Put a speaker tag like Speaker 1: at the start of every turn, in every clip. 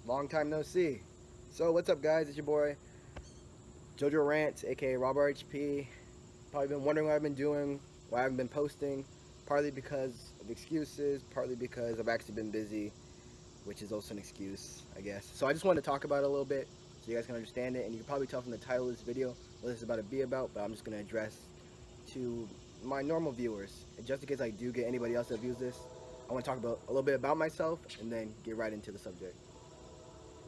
Speaker 1: Long time no see. So what's up, guys? It's your boy Ig-Jojorants, aka Robert HP. Probably been wondering what I've been doing, why I haven't been posting. Partly because of excuses, partly because I've actually been busy, which is also an excuse, I guess. So I just wanted to talk about it a little bit so you guys can understand it, and you can probably tell from the title of this video what this is about to be about. But I'm just gonna address to my normal viewers, and just in case I do get anybody else that views this, I want to talk about a little bit about myself and then get right into the subject.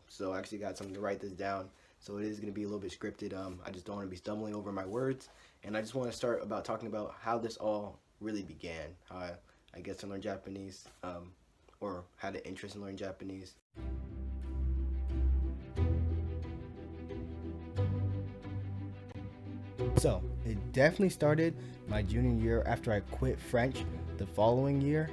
Speaker 1: So I actually got something to write this down. So it is going to be a little bit scripted. I just don't want to be stumbling over my words, and I just want to start about talking about how this all really began. How I guess to learn Japanese, or had an interest in learning Japanese. So it definitely started my junior year after I quit French the following year,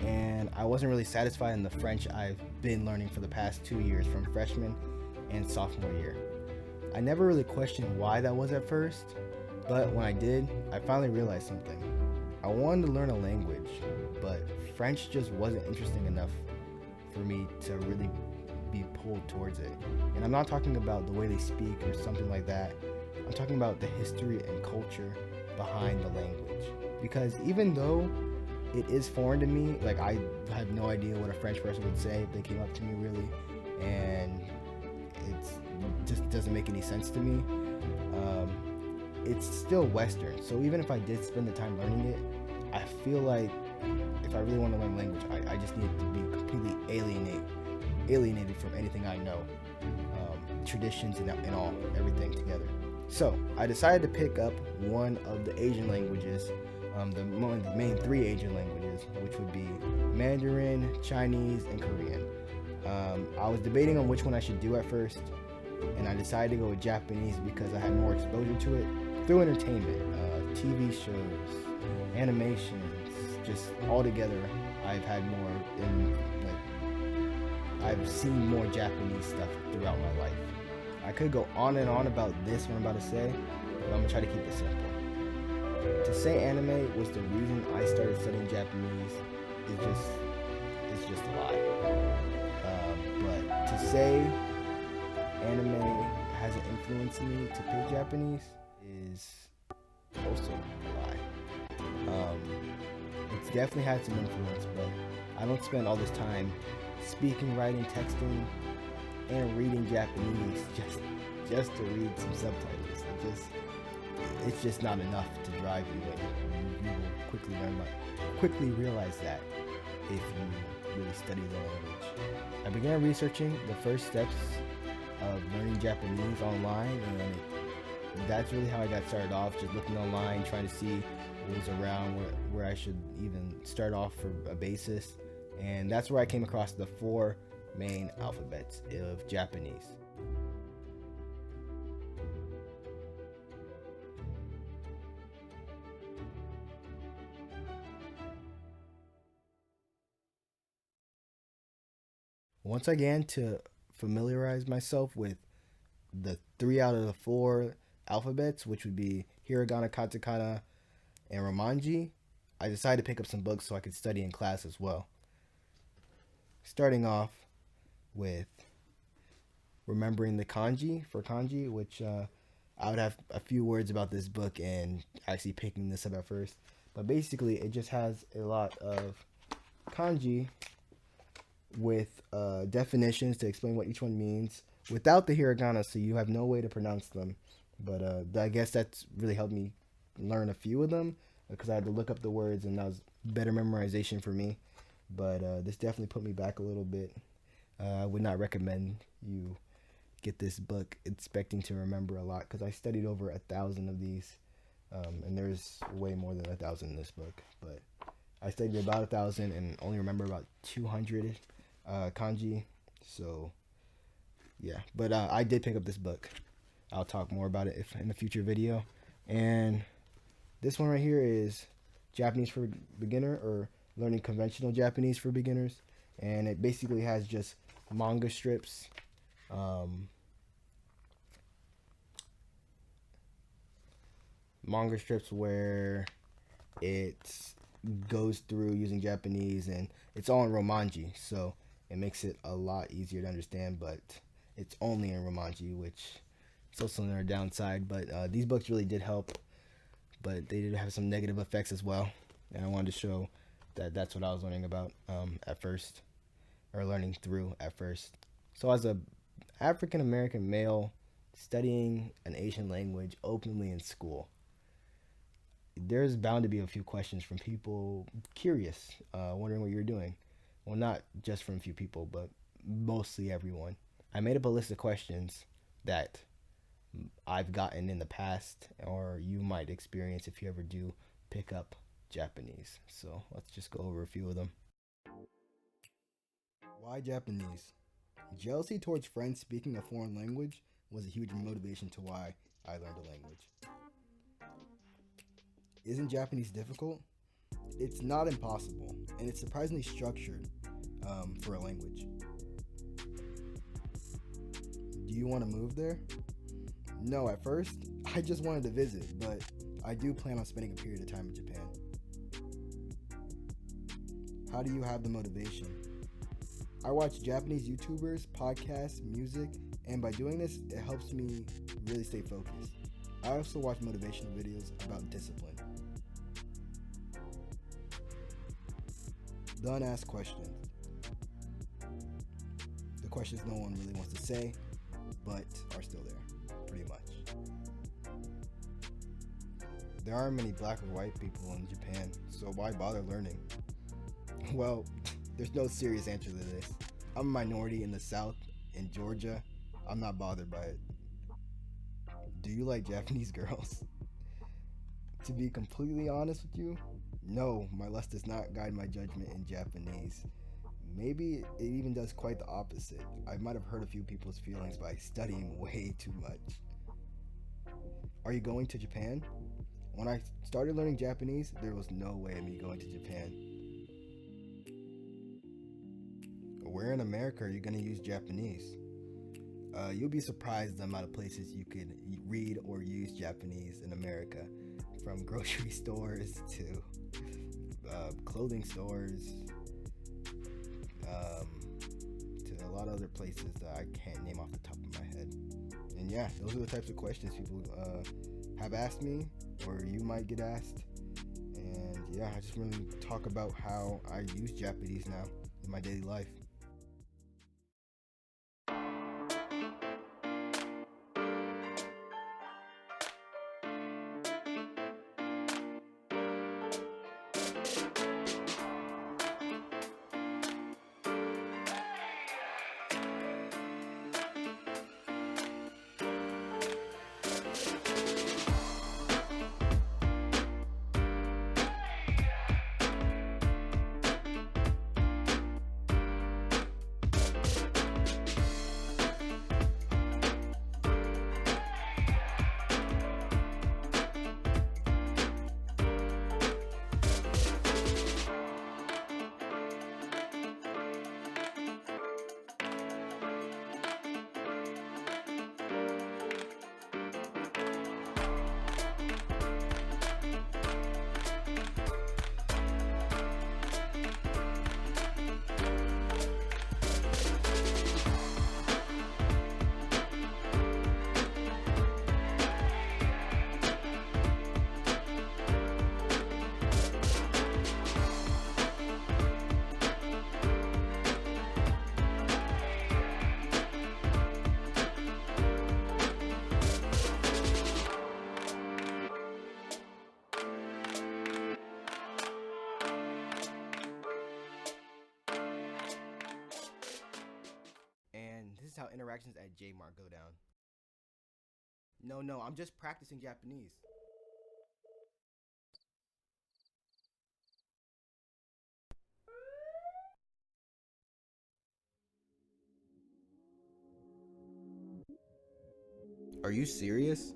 Speaker 1: and I wasn't really satisfied in the French I've been learning for the past 2 years from freshman and sophomore year. I never really questioned why that was at first, but when I did, I finally realized something. I wanted to learn a language, but French just wasn't interesting enough for me to really be pulled towards it. And I'm not talking about the way they speak or something like that. I'm talking about the history and culture behind the language. Because even though it is foreign to me, like I have no idea what a French person would say if they came up to me really, and it just doesn't make any sense to me. It's still Western, so even if I did spend the time learning it, I feel like if I really want to learn language, I just need to be completely alienated from anything I know, traditions and all, everything together. So I decided to pick up one of the Asian languages, the main three Asian languages, which would be Mandarin, Chinese, and Korean. I was debating on which one I should do at first, and I decided to go with Japanese because I had more exposure to it through entertainment, TV shows, animations, just all together. I've had more I've seen more Japanese stuff throughout my life. I could go on and on about this what I'm about to say, but I'm gonna try to keep it simple. To say anime was the reason I started studying Japanese is just a lie. But to say anime hasn't influenced me to pick Japanese is also a lie. It's definitely had some influence, but I don't spend all this time speaking, writing, texting, and reading Japanese just to read some subtitles. It's just not enough to drive you, and you will quickly realize that if you really study the language. I began researching the first steps of learning Japanese online, and that's really how I got started off, just looking online, trying to see what was around, where I should even start off for a basis. And that's where I came across the 4 main alphabets of Japanese. Once I began to familiarize myself with the 3 out of the 4 alphabets, which would be hiragana, katakana, and romanji, I decided to pick up some books so I could study in class as well. Starting off with remembering the kanji for kanji, which I would have a few words about this book and actually picking this up at first. But basically, it just has a lot of kanji with definitions to explain what each one means without the hiragana, so you have no way to pronounce them. But I guess that's really helped me learn a few of them because I had to look up the words, and that was better memorization for me. But this definitely put me back a little bit. I would not recommend you get this book expecting to remember a lot because I studied over 1,000 of these, and there's way more than 1,000 in this book. But I studied about 1,000 and only remember about 200 kanji. So yeah, but I did pick up this book. I'll talk more about it in a future video. And this one right here is Japanese for Beginner, or Learning Conventional Japanese for Beginners. And it basically has just manga strips, where it goes through using Japanese, and it's all in romanji. So It makes it a lot easier to understand, but it's only in Romanji, which is also another downside. But these books really did help, but they did have some negative effects as well. And I wanted to show that that's what I was learning about at first, or learning through at first. So as a African American male studying an Asian language openly in school, there's bound to be a few questions from people curious, wondering what you're doing. Well, not just from a few people, but mostly everyone. I made up a list of questions that I've gotten in the past, or you might experience if you ever do pick up Japanese. So let's just go over a few of them. Why Japanese? Jealousy towards friends speaking a foreign language was a huge motivation to why I learned a language. Isn't Japanese difficult? It's not impossible, and it's surprisingly structured for a language. Do you want to move there? No, at first, I just wanted to visit, but I do plan on spending a period of time in Japan. How do you have the motivation? I watch Japanese YouTubers, podcasts, music, and by doing this, it helps me really stay focused. I also watch motivational videos about discipline. The unasked questions. The questions no one really wants to say, but are still there, pretty much. There aren't many black or white people in Japan, so why bother learning? Well, there's no serious answer to this. I'm a minority in the South, in Georgia. I'm not bothered by it. Do you like Japanese girls? To be completely honest with you, no, my lust does not guide my judgment in Japanese. Maybe it even does quite the opposite. I might have hurt a few people's feelings by studying way too much. Are you going to Japan? When I started learning Japanese, there was no way of me going to Japan. Where in America are you going to use Japanese? You'll be surprised the amount of places you could read or use Japanese in America, from grocery stores to clothing stores, to a lot of other places that I can't name off the top of my head. And yeah, those are the types of questions people have asked me, or you might get asked. And yeah, I just want to talk about how I use Japanese now in my daily life. This is how interactions at J-Mart go down. No, I'm just practicing Japanese. Are you serious?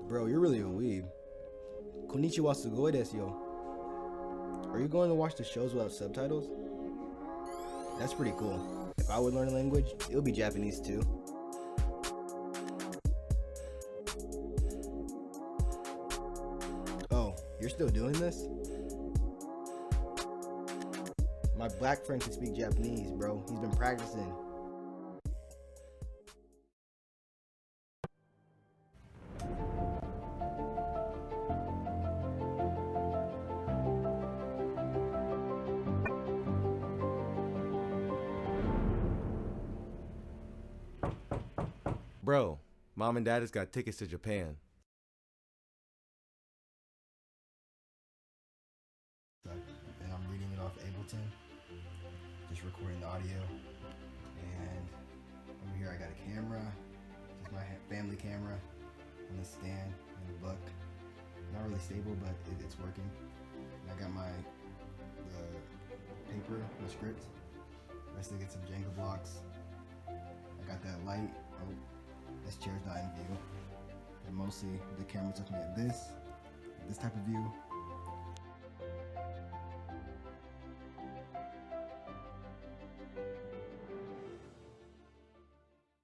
Speaker 1: Bro, you're really a weeb. Konnichiwa sugoi desu yo. Are you going to watch the shows without subtitles? That's pretty cool. If I would learn a language, it would be Japanese too. Oh, you're still doing this? My black friend can speak Japanese, bro. He's been practicing.
Speaker 2: Bro, mom and dad has got tickets to Japan.
Speaker 1: And I'm reading it off Ableton, just recording the audio. And over here I got a camera, just my family camera, and a stand and a book. Not really stable, but it's working. And I got the paper, the script. I still get some Jenga blocks. I got that light. Oh, this chair's not in view. And mostly the camera's looking at this type of view.